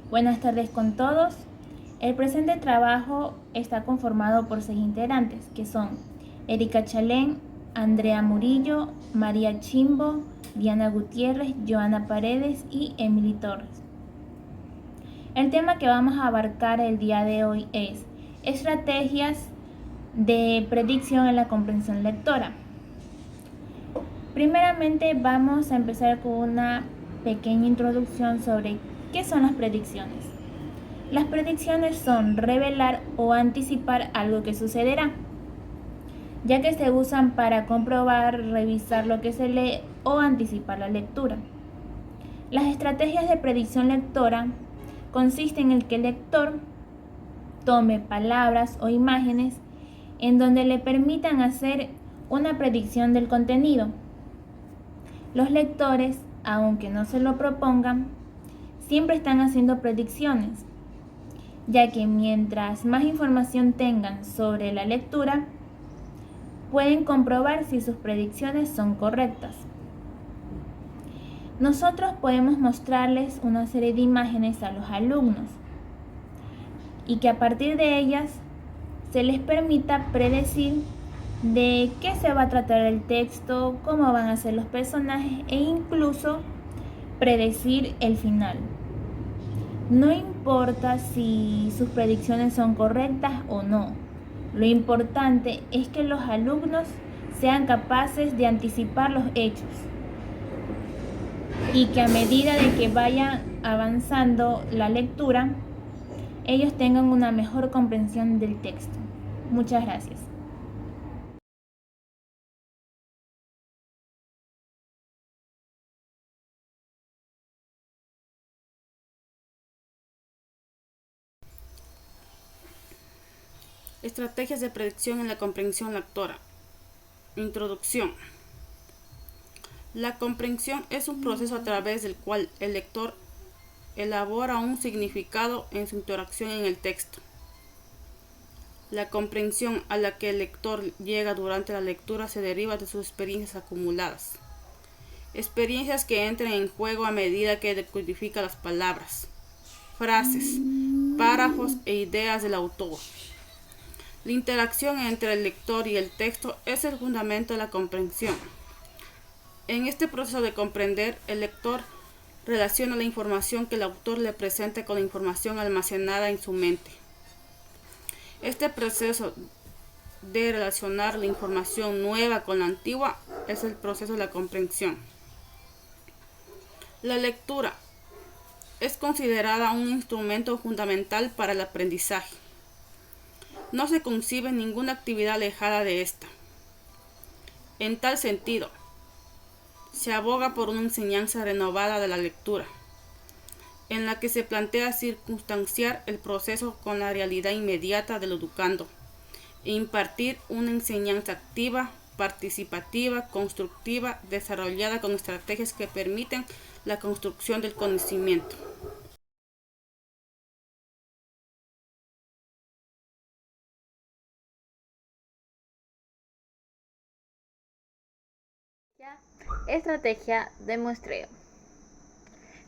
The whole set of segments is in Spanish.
Buenas tardes con todos. El presente trabajo está conformado por 6 integrantes, que son Erika Chalén, Andrea Murillo, María Chimbo, Diana Gutiérrez, Joana Paredes y Emily Torres. El tema que vamos a abarcar el día de hoy es estrategias de predicción en la comprensión lectora. Primeramente vamos a empezar con una pequeña introducción sobre qué son las predicciones. Las predicciones son revelar o anticipar algo que sucederá, ya que se usan para comprobar, revisar lo que se lee o anticipar la lectura. Las estrategias de predicción lectora consisten en que el lector tome palabras o imágenes en donde le permitan hacer una predicción del contenido. Los lectores, aunque no se lo propongan, siempre están haciendo predicciones, ya que mientras más información tengan sobre la lectura, pueden comprobar si sus predicciones son correctas. Nosotros podemos mostrarles una serie de imágenes a los alumnos y que a partir de ellas se les permita predecir de qué se va a tratar el texto, cómo van a ser los personajes e incluso predecir el final. No importa si sus predicciones son correctas o no. Lo importante es que los alumnos sean capaces de anticipar los hechos y que a medida de que vaya avanzando la lectura, ellos tengan una mejor comprensión del texto. Muchas gracias. Estrategias de predicción en la comprensión lectora. Introducción. La comprensión es un proceso a través del cual el lector elabora un significado en su interacción en el texto. La comprensión a la que el lector llega durante la lectura se deriva de sus experiencias acumuladas. Experiencias que entran en juego a medida que decodifica las palabras, frases, párrafos e ideas del autor. La interacción entre el lector y el texto es el fundamento de la comprensión. En este proceso de comprender, el lector relaciona la información que el autor le presenta con la información almacenada en su mente. Este proceso de relacionar la información nueva con la antigua es el proceso de la comprensión. La lectura es considerada un instrumento fundamental para el aprendizaje. No se concibe ninguna actividad alejada de esta. En tal sentido, se aboga por una enseñanza renovada de la lectura, en la que se plantea circunstanciar el proceso con la realidad inmediata del educando e impartir una enseñanza activa, participativa, constructiva, desarrollada con estrategias que permiten la construcción del conocimiento. Estrategia de muestreo.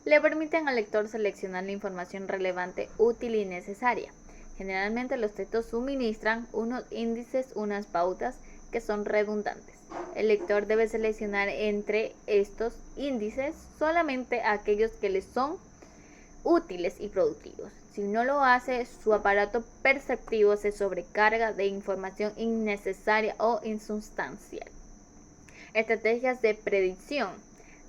Le permiten al lector seleccionar la información relevante, útil y necesaria. Generalmente los textos suministran unos índices, unas pautas que son redundantes. El lector debe seleccionar entre estos índices solamente aquellos que le son útiles y productivos. Si no lo hace, su aparato perceptivo se sobrecarga de información innecesaria o insustancial. Estrategias de predicción.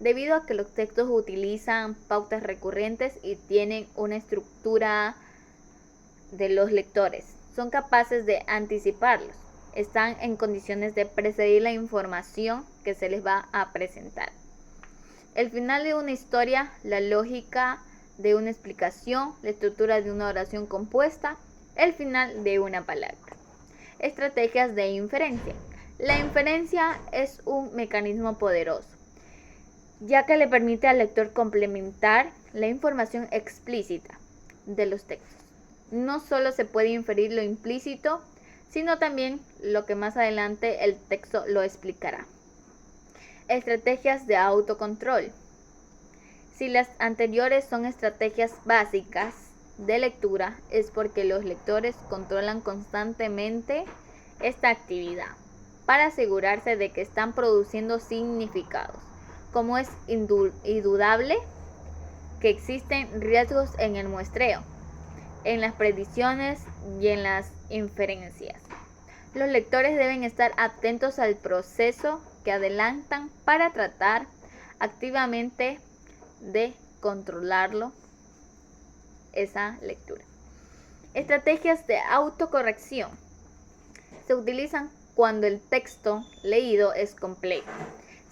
Debido a que los textos utilizan pautas recurrentes y tienen una estructura de los lectores, son capaces de anticiparlos. Están en condiciones de precedir la información que se les va a presentar. El final de una historia, la lógica de una explicación, la estructura de una oración compuesta, el final de una palabra. Estrategias de inferencia. La inferencia es un mecanismo poderoso, ya que le permite al lector complementar la información explícita de los textos. No solo se puede inferir lo implícito, sino también lo que más adelante el texto lo explicará. Estrategias de autocontrol. Si las anteriores son estrategias básicas de lectura, es porque los lectores controlan constantemente esta actividad para asegurarse de que están produciendo significados. Como es indudable que existen riesgos en el muestreo, en las predicciones y en las inferencias. Los lectores deben estar atentos al proceso que adelantan para tratar activamente de controlarlo, esa lectura. Estrategias de autocorrección se utilizan cuando el texto leído es complejo.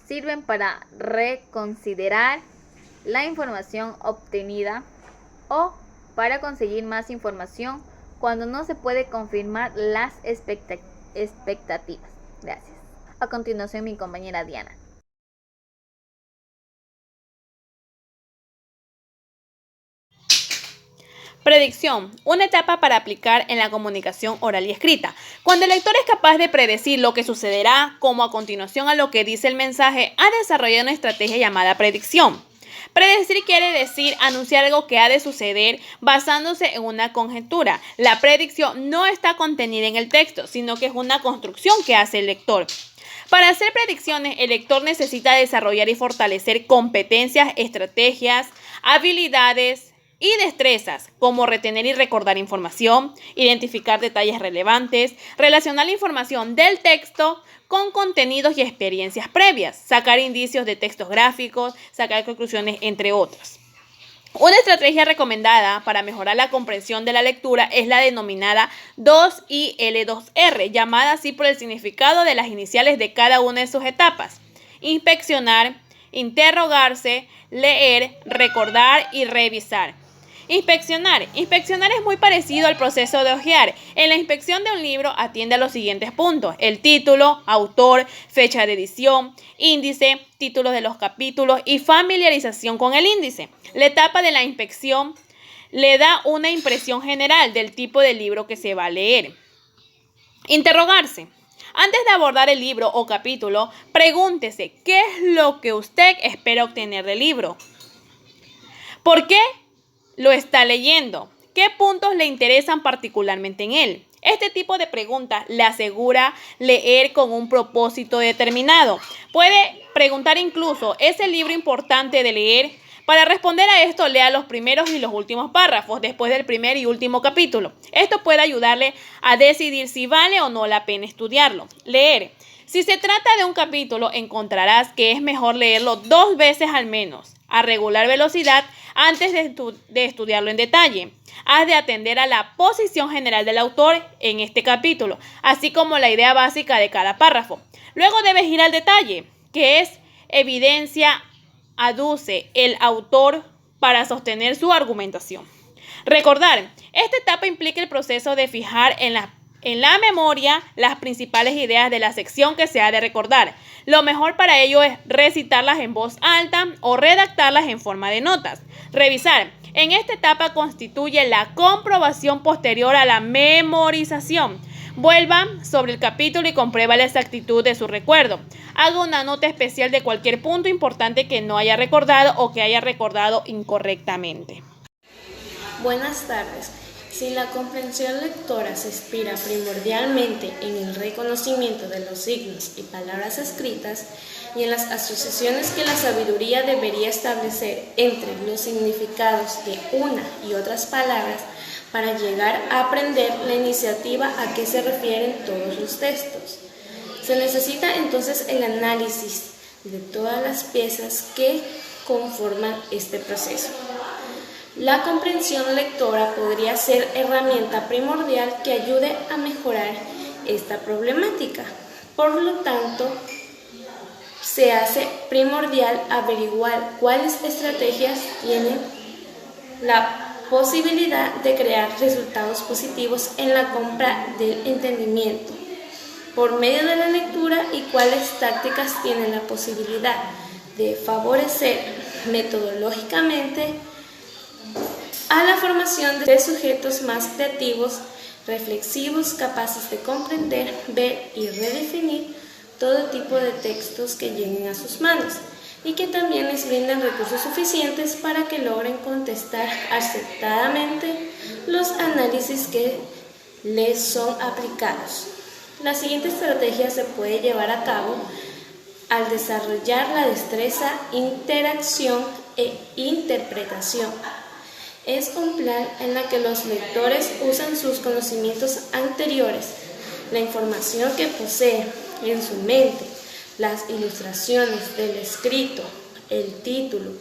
Sirven para reconsiderar la información obtenida o para conseguir más información cuando no se puede confirmar las expectativas. Gracias. A continuación, mi compañera Diana. Predicción, una etapa para aplicar en la comunicación oral y escrita. Cuando el lector es capaz de predecir lo que sucederá, como a continuación a lo que dice el mensaje, ha desarrollado una estrategia llamada predicción. Predecir quiere decir anunciar algo que ha de suceder basándose en una conjetura. La predicción no está contenida en el texto, sino que es una construcción que hace el lector. Para hacer predicciones, el lector necesita desarrollar y fortalecer competencias, estrategias, habilidades y destrezas, como retener y recordar información, identificar detalles relevantes, relacionar la información del texto con contenidos y experiencias previas, sacar indicios de textos gráficos, sacar conclusiones, entre otros. Una estrategia recomendada para mejorar la comprensión de la lectura es la denominada 2IL2R, llamada así por el significado de las iniciales de cada una de sus etapas: inspeccionar, interrogarse, leer, recordar y revisar. Inspeccionar. Inspeccionar es muy parecido al proceso de hojear. En la inspección de un libro atiende a los siguientes puntos: el título, autor, fecha de edición, índice, títulos de los capítulos y familiarización con el índice. La etapa de la inspección le da una impresión general del tipo de libro que se va a leer. Interrogarse. Antes de abordar el libro o capítulo, pregúntese qué es lo que usted espera obtener del libro. ¿Por qué lo está leyendo? ¿Qué puntos le interesan particularmente en él? Este tipo de preguntas le asegura leer con un propósito determinado. Puede preguntar incluso: ¿es el libro importante de leer? Para responder a esto, lea los primeros y los últimos párrafos después del primer y último capítulo. Esto puede ayudarle a decidir si vale o no la pena estudiarlo. Leer. Si se trata de un capítulo, encontrarás que es mejor leerlo 2 veces al menos, a regular velocidad, antes de estudiarlo en detalle. Has de atender a la posición general del autor en este capítulo, así como la idea básica de cada párrafo. Luego debes ir al detalle, que es evidencia aduce el autor para sostener su argumentación. Recordar. Esta etapa implica el proceso de fijar en la memoria las principales ideas de la sección que se ha de recordar. Lo mejor para ello es recitarlas en voz alta o redactarlas en forma de notas. Revisar. En esta etapa constituye la comprobación posterior a la memorización. Vuelva sobre el capítulo y comprueba la exactitud de su recuerdo. Haga una nota especial de cualquier punto importante que no haya recordado o que haya recordado incorrectamente. Buenas tardes. Si la comprensión lectora se inspira primordialmente en el reconocimiento de los signos y palabras escritas y en las asociaciones que la sabiduría debería establecer entre los significados de una y otras palabras para llegar a aprender la iniciativa a que se refieren todos los textos, se necesita entonces el análisis de todas las piezas que conforman este proceso. La comprensión lectora podría ser herramienta primordial que ayude a mejorar esta problemática. Por lo tanto, se hace primordial averiguar cuáles estrategias tienen la posibilidad de crear resultados positivos en la compra del entendimiento por medio de la lectura y cuáles tácticas tienen la posibilidad de favorecer metodológicamente a la formación de sujetos más creativos, reflexivos, capaces de comprender, ver y redefinir todo tipo de textos que lleguen a sus manos. y que también les brindan recursos suficientes para que logren contestar acertadamente los análisis que les son aplicados. La siguiente estrategia se puede llevar a cabo al desarrollar la destreza, interacción e interpretación. Es un plan en la que los lectores usan sus conocimientos anteriores, la información que posee en su mente, las ilustraciones del escrito, el título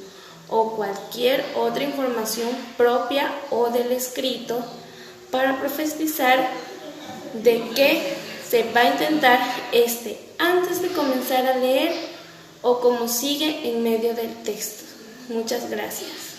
o cualquier otra información propia o del escrito para profetizar de qué se va a intentar antes de comenzar a leer o cómo sigue en medio del texto. Muchas gracias.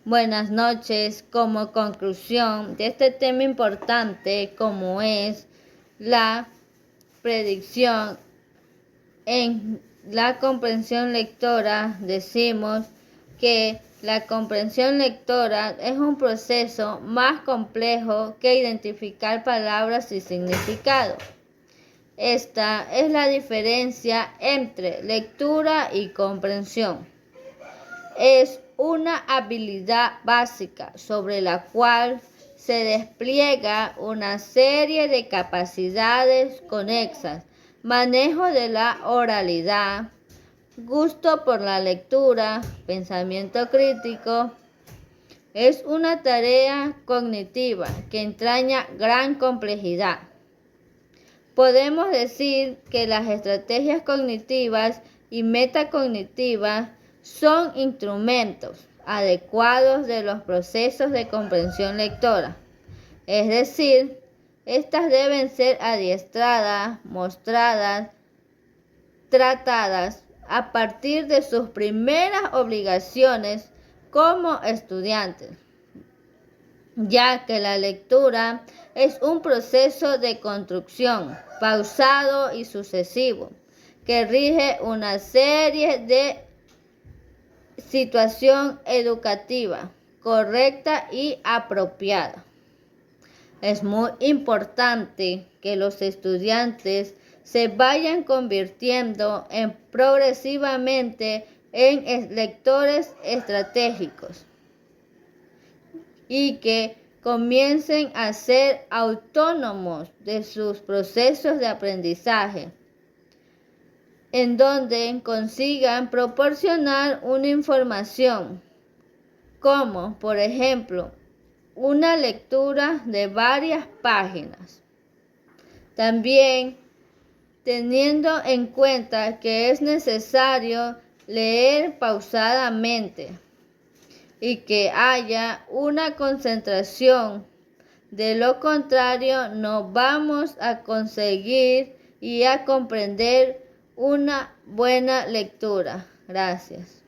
Buenas noches. Como conclusión de este tema importante como es la predicción en la comprensión lectora, decimos que la comprensión lectora es un proceso más complejo que identificar palabras y significado. Esta es la diferencia entre lectura y comprensión. Es una habilidad básica sobre la cual se despliega una serie de capacidades conexas: manejo de la oralidad, gusto por la lectura, pensamiento crítico. Es una tarea cognitiva que entraña gran complejidad. Podemos decir que las estrategias cognitivas y metacognitivas son instrumentos adecuados de los procesos de comprensión lectora. Es decir, estas deben ser adiestradas, mostradas, tratadas a partir de sus primeras obligaciones como estudiantes, ya que la lectura es un proceso de construcción pausado y sucesivo que rige una serie de situación educativa correcta y apropiada. Es muy importante que los estudiantes se vayan convirtiendo progresivamente en lectores estratégicos y que comiencen a ser autónomos de sus procesos de aprendizaje, en donde consigan proporcionar una información, como por ejemplo una lectura de varias páginas. También teniendo en cuenta que es necesario leer pausadamente y que haya una concentración. De lo contrario, no vamos a conseguir y a comprender una buena lectura. Gracias.